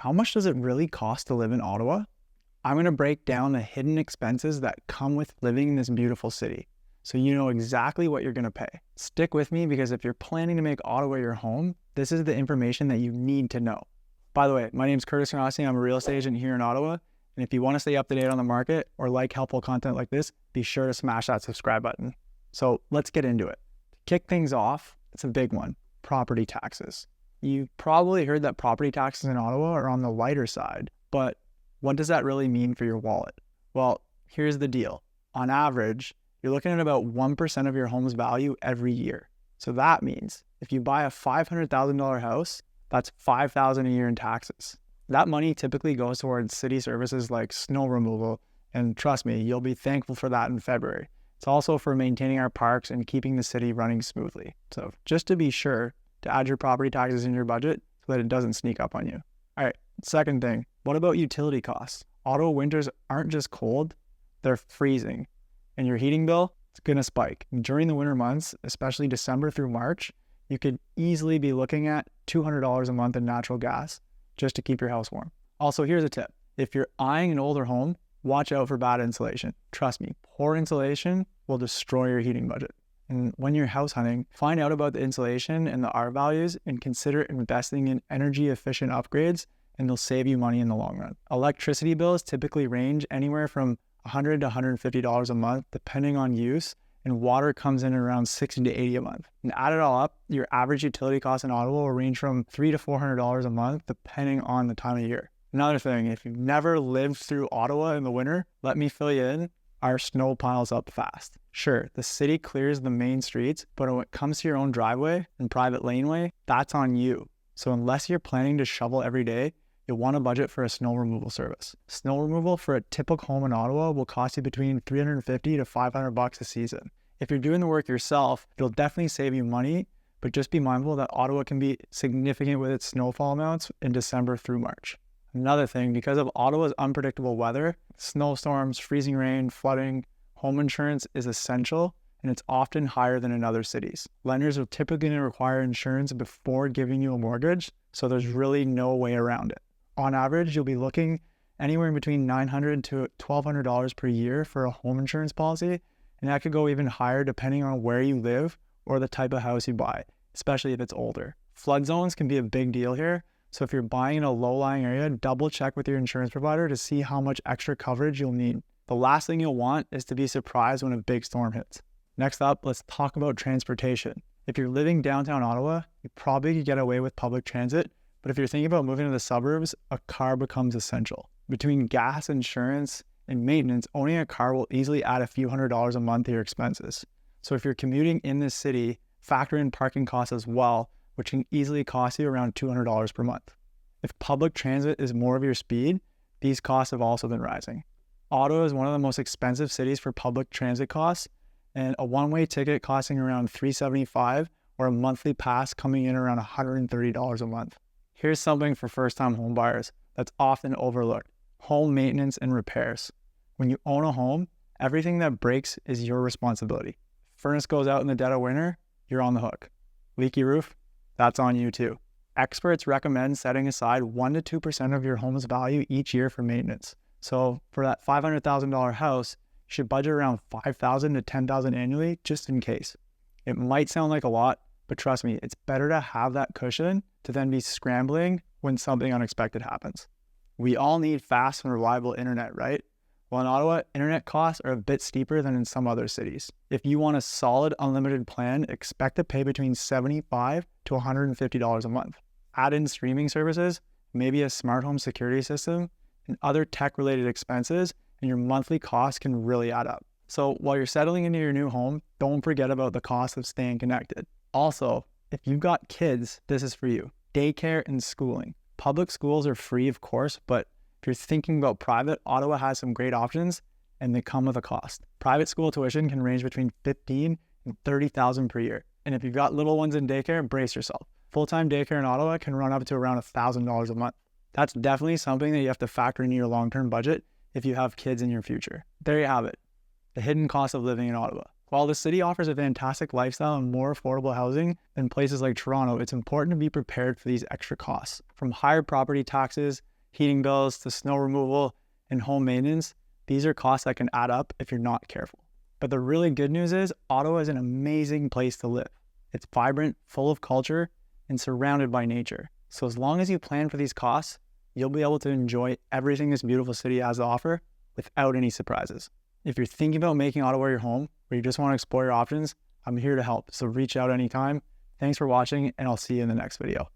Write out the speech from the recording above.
How much does it really cost to live in Ottawa? I'm going to break down the hidden expenses that come with living in this beautiful city, so you know exactly what you're going to pay. Stick with me because if you're planning to make Ottawa your home, this is the information that you need to know. By the way, my name is Sernoskie. I'm a real estate agent here in Ottawa. And if you want to stay up to date on the market or like helpful content like this, be sure to smash that subscribe button. So let's get into it. To kick things off, it's a big one, property taxes. You probably heard that property taxes in Ottawa are on the lighter side, but what does that really mean for your wallet? Well, here's the deal. On average, you're looking at about 1% of your home's value every year. So that means if you buy a $500,000 house, that's $5,000 a year in taxes. That money typically goes towards city services like snow removal, and trust me, you'll be thankful for that in February. It's also for maintaining our parks and keeping the city running smoothly. So just to be sure to add your property taxes in your budget so that it doesn't sneak up on you. All right, second thing, what about utility costs? Ottawa winters aren't just cold, they're freezing. And your heating bill, it's gonna spike. During the winter months, especially December through March, you could easily be looking at $200 a month in natural gas just to keep your house warm. Also, here's a tip. If you're eyeing an older home, watch out for bad insulation. Trust me, poor insulation will destroy your heating budget. And when you're house hunting, find out about the insulation and the R values and consider investing in energy efficient upgrades, and they'll save you money in the long run. Electricity bills typically range anywhere from $100 to $150 a month, depending on use, and water comes in around $60 to $80 a month. And add it all up, your average utility cost in Ottawa will range from $300 to $400 a month, depending on the time of year. Another thing, if you've never lived through Ottawa in the winter, let me fill you in. Our snow piles up fast. Sure, the city clears the main streets, but when it comes to your own driveway and private laneway, that's on you. So unless you're planning to shovel every day, you'll want to budget for a snow removal service. Snow removal for a typical home in Ottawa will cost you between $350 to $500 a season. If you're doing the work yourself, it'll definitely save you money, but just be mindful that Ottawa can be significant with its snowfall amounts in December through March. Another thing, because of Ottawa's unpredictable weather, snowstorms, freezing rain, flooding, home insurance is essential, and it's often higher than in other cities. Lenders are typically going to require insurance before giving you a mortgage, so there's really no way around it. On average, you'll be looking anywhere in between $900 to $1,200 per year for a home insurance policy, and that could go even higher depending on where you live or the type of house you buy, especially if it's older. Flood zones can be a big deal here. So if you're buying in a low-lying area, double check with your insurance provider to see how much extra coverage you'll need. The last thing you'll want is to be surprised when a big storm hits. Next up, let's talk about transportation. If you're living downtown Ottawa, you probably could get away with public transit, but if you're thinking about moving to the suburbs, a car becomes essential. Between gas, insurance, and maintenance, owning a car will easily add a few $100s a month to your expenses. So if you're commuting in this city, factor in parking costs as well, which can easily cost you around $200 per month. If public transit is more of your speed, these costs have also been rising. Ottawa is one of the most expensive cities for public transit costs, and a one-way ticket costing around $375 or a monthly pass coming in around $130 a month. Here's something for first-time home buyers that's often overlooked: home maintenance and repairs. When you own a home, everything that breaks is your responsibility. Furnace goes out in the dead of winter, you're on the hook. Leaky roof, that's on you too. Experts recommend setting aside 1% to 2% of your home's value each year for maintenance. So for that $500,000 house, you should budget around $5,000 to $10,000 annually just in case. It might sound like a lot, but trust me, it's better to have that cushion to then be scrambling when something unexpected happens. We all need fast and reliable internet, right? Well, in Ottawa, internet costs are a bit steeper than in some other cities. If you want a solid unlimited plan, expect to pay between $75 to $150 a month. Add in streaming services, maybe a smart home security system, and other tech-related expenses, and your monthly costs can really add up. So while you're settling into your new home, don't forget about the cost of staying connected. Also, if you've got kids, this is for you. Daycare and schooling. Public schools are free, of course, but if you're thinking about private, Ottawa has some great options, and they come with a cost. Private school tuition can range between $15,000 and $30,000 per year. And if you've got little ones in daycare, brace yourself. Full-time daycare in Ottawa can run up to around $1,000 a month. That's definitely something that you have to factor into your long-term budget if you have kids in your future. There you have it, the hidden cost of living in Ottawa. While the city offers a fantastic lifestyle and more affordable housing than places like Toronto, it's important to be prepared for these extra costs. From higher property taxes heating bills to snow removal and home maintenance, these are costs that can add up if you're not careful. But the really good news is Ottawa is an amazing place to live. It's vibrant, full of culture, and surrounded by nature. So as long as you plan for these costs, you'll be able to enjoy everything this beautiful city has to offer without any surprises. If you're thinking about making Ottawa your home, or you just want to explore your options, I'm here to help. So reach out anytime. Thanks for watching, and I'll see you in the next video.